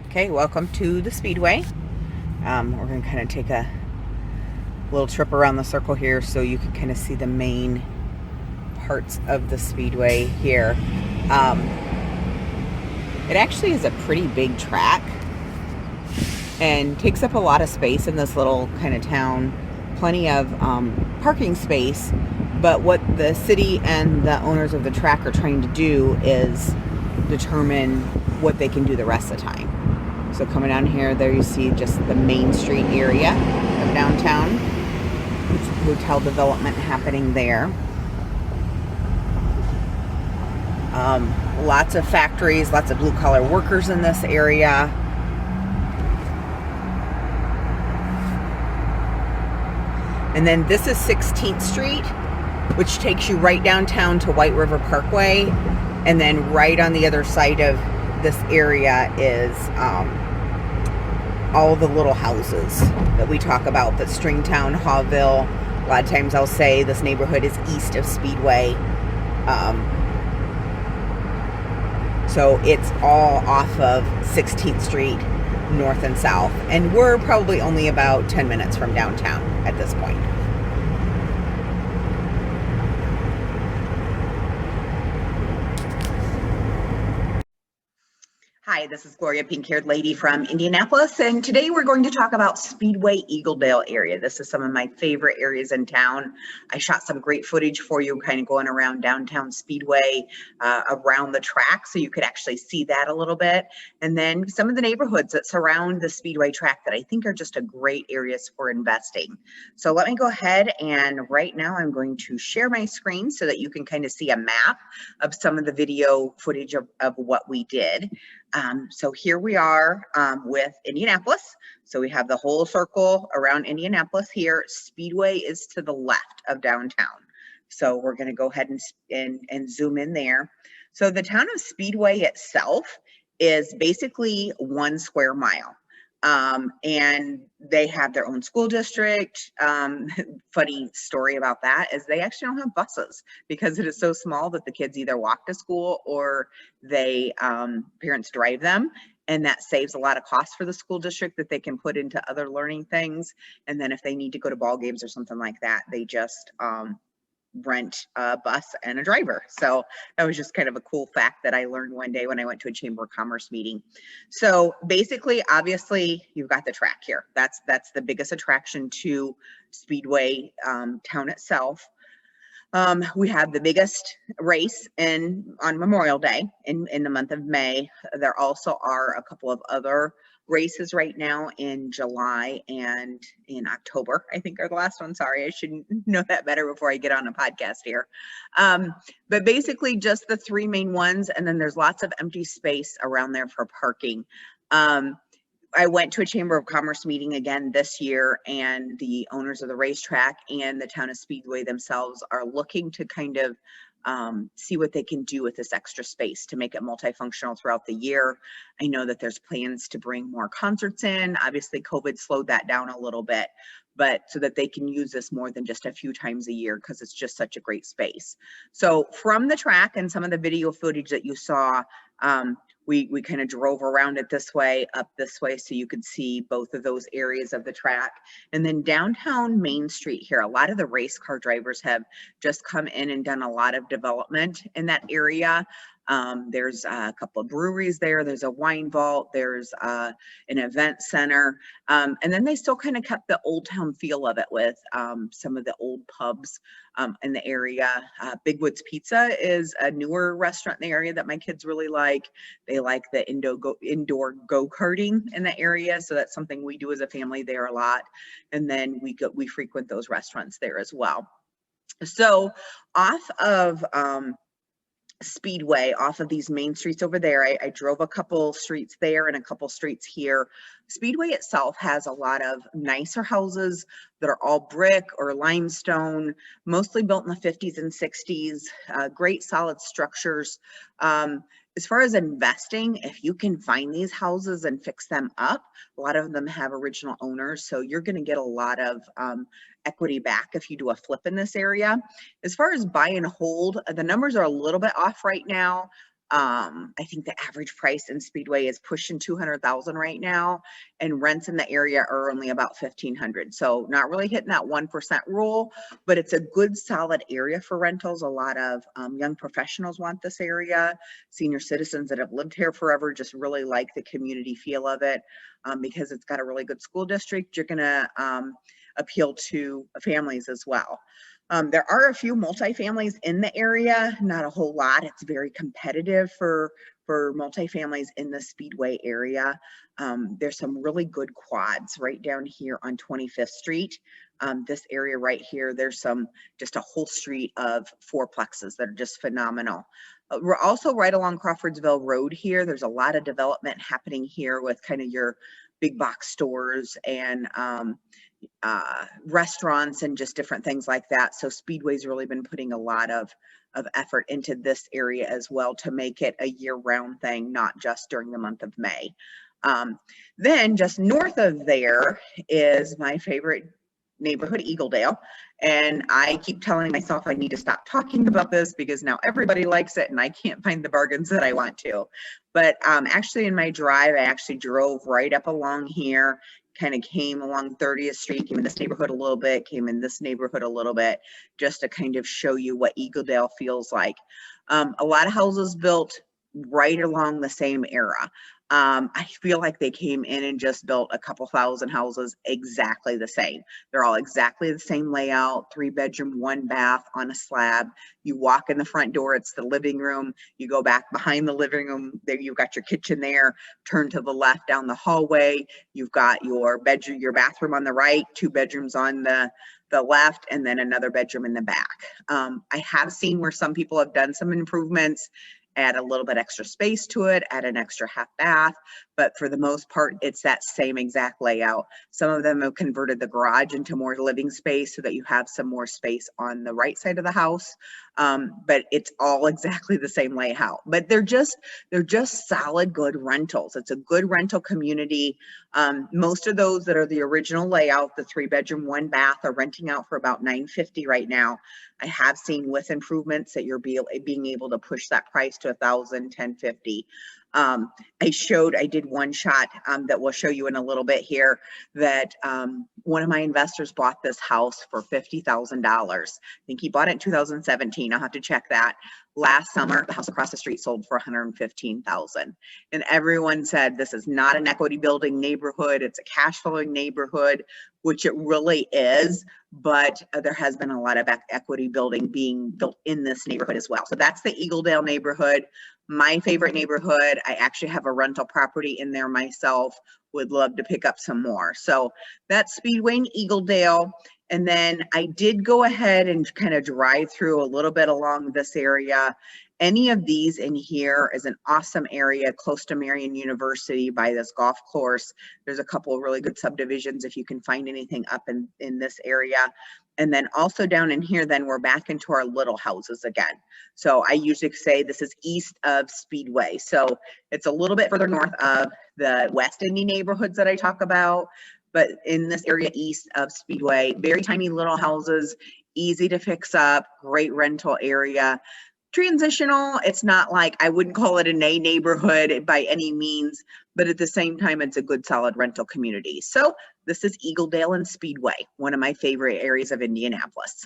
Okay, welcome to the Speedway. We're going to kind of take a little trip around the circle here so you can kind of see the main parts of the Speedway here. Um, it actually is a pretty big track and takes up a lot of space in this little kind of town. Plenty of parking space, but what the city and the owners of the track are trying to do is determine what they can do the rest of the time. So coming down here, there you see just the Main Street area of downtown. Hotel development happening there. Lots of factories, lots of blue-collar workers in this area. And then this is 16th Street, which takes you right downtown to White River Parkway. And then right on the other side of this area is all the little houses that we talk about, that Stringtown, Hawville. A lot of times I'll say this neighborhood is east of Speedway. So it's all off of 16th Street, north and south. And we're probably only about 10 minutes from downtown at this point. Hi, this is Gloria, pink-haired lady from Indianapolis, and today we're going to talk about Speedway Eagledale area. This is some of my favorite areas in town. I shot some great footage for you kind of going around downtown Speedway, around the track, so you could actually see that a little bit. And then some of the neighborhoods that surround the Speedway track that I think are just a great areas for investing. So let me go ahead, and right now I'm going to share my screen so that you can kind of see a map of some of the video footage of what we did. So here we are with Indianapolis. So we have the whole circle around Indianapolis here. Speedway is to the left of downtown. So we're going to go ahead and zoom in there. So the town of Speedway itself is basically 1 square mile. And they have their own school district. Funny story about that is they actually don't have buses because it is so small that the kids either walk to school or they parents drive them, and that saves a lot of costs for the school district that they can put into other learning things. And then if they need to go to ball games or something like that, they just rent a bus and a driver. So that was just kind of a cool fact that I learned one day when I went to a Chamber of Commerce meeting. So basically, obviously, you've got the track here. That's the biggest attraction to Speedway town itself. We have the biggest race on Memorial Day in the month of May. There also are a couple of other races right now in July and in October, I think are the last one. Sorry, I should know that better before I get on a podcast here. But basically just the 3 main ones, and then there's lots of empty space around there for parking. I went to a Chamber of Commerce meeting again this year, and the owners of the racetrack and the town of Speedway themselves are looking to kind of see what they can do with this extra space to make it multifunctional throughout the year. I know that there's plans to bring more concerts in. Obviously, COVID slowed that down a little bit, but so that they can use this more than just a few times a year because it's just such a great space. So from the track and some of the video footage that you saw, we kind of drove around it this way, up this way, so you could see both of those areas of the track. And then downtown Main Street here, a lot of the race car drivers have just come in and done a lot of development in that area. There's a couple of breweries there. There's a wine vault. There's an event center. And then they still kind of kept the old town feel of it with some of the old pubs in the area. Big Woods Pizza is a newer restaurant in the area that my kids really like. They like the indoor go-karting in the area. So that's something we do as a family there a lot. And then we frequent those restaurants there as well. So off of Speedway, off of these main streets over there, I drove a couple streets there and a couple streets here. Speedway itself has a lot of nicer houses that are all brick or limestone, mostly built in the 50s and 60s, great solid structures. As far as investing, if you can find these houses and fix them up, a lot of them have original owners, so you're going to get a lot of equity back if you do a flip in this area. As far as buy and hold, the numbers are a little bit off right now. I think the average price in Speedway is pushing 200,000 right now, and rents in the area are only about 1,500. So not really hitting that 1% rule, but it's a good solid area for rentals. A lot of young professionals want this area. Senior citizens that have lived here forever just really like the community feel of it, because it's got a really good school district. You're gonna appeal to families as well. There are a few multifamilies in the area, not a whole lot. It's very competitive for multifamilies in the Speedway area. There's some really good quads right down here on 25th Street. This area right here, there's just a whole street of fourplexes that are just phenomenal. We're also right along Crawfordsville Road here. There's a lot of development happening here with kind of your big box stores and restaurants and just different things like that. So Speedway's really been putting a lot of effort into this area as well to make it a year-round thing, not just during the month of May. Then just north of there is my favorite neighborhood, Eagledale. And I keep telling myself I need to stop talking about this because now everybody likes it and I can't find the bargains that I want to. But actually in my drive, I actually drove right up along here, kind of came along 30th Street, came in this neighborhood a little bit, came in this neighborhood a little bit, just to kind of show you what Eagledale feels like. A lot of houses built right along the same era. I feel like they came in and just built a couple thousand houses exactly the same. They're all exactly the same layout, 3-bedroom, 1-bath on a slab. You walk in the front door, it's the living room. You go back behind the living room, there you've got your kitchen there, turn to the left down the hallway. You've got your bedroom, your bathroom on the right, 2 bedrooms on the left, and then another bedroom in the back. I have seen where some people have done some improvements, add a little bit extra space to it, add an extra half bath, but for the most part, it's that same exact layout. Some of them have converted the garage into more living space so that you have some more space on the right side of the house. But it's all exactly the same layout, but they're just solid, good rentals. It's a good rental community. Most of those that are the original layout, the 3-bedroom, 1-bath, are renting out for about $950 right now. I have seen with improvements that you're being able to push that price to $1,000, $1,050. I did one shot that we'll show you in a little bit here that one of my investors bought this house for $50,000. I think he bought it in 2017. I'll have to check that. Last summer, the house across the street sold for $115,000. And everyone said, this is not an equity building neighborhood. It's a cash flowing neighborhood, which it really is. But there has been a lot of equity building being built in this neighborhood as well. So that's the Eagledale neighborhood. My favorite neighborhood. I actually have a rental property in there myself. Would love to pick up some more. So that's Speedway in Eagledale. And then I did go ahead and kind of drive through a little bit along this area. Any of these in here is an awesome area close to Marion University by this golf course. There's a couple of really good subdivisions if you can find anything up in this area. And then also down in here, then we're back into our little houses again. So I usually say this is east of Speedway. So it's a little bit further north of the West Indy neighborhoods that I talk about. But in this area east of Speedway, very tiny little houses, easy to fix up, great rental area. Transitional, it's not like, I wouldn't call it a neighborhood by any means, but at the same time, it's a good solid rental community. So this is Eagledale and Speedway, one of my favorite areas of Indianapolis.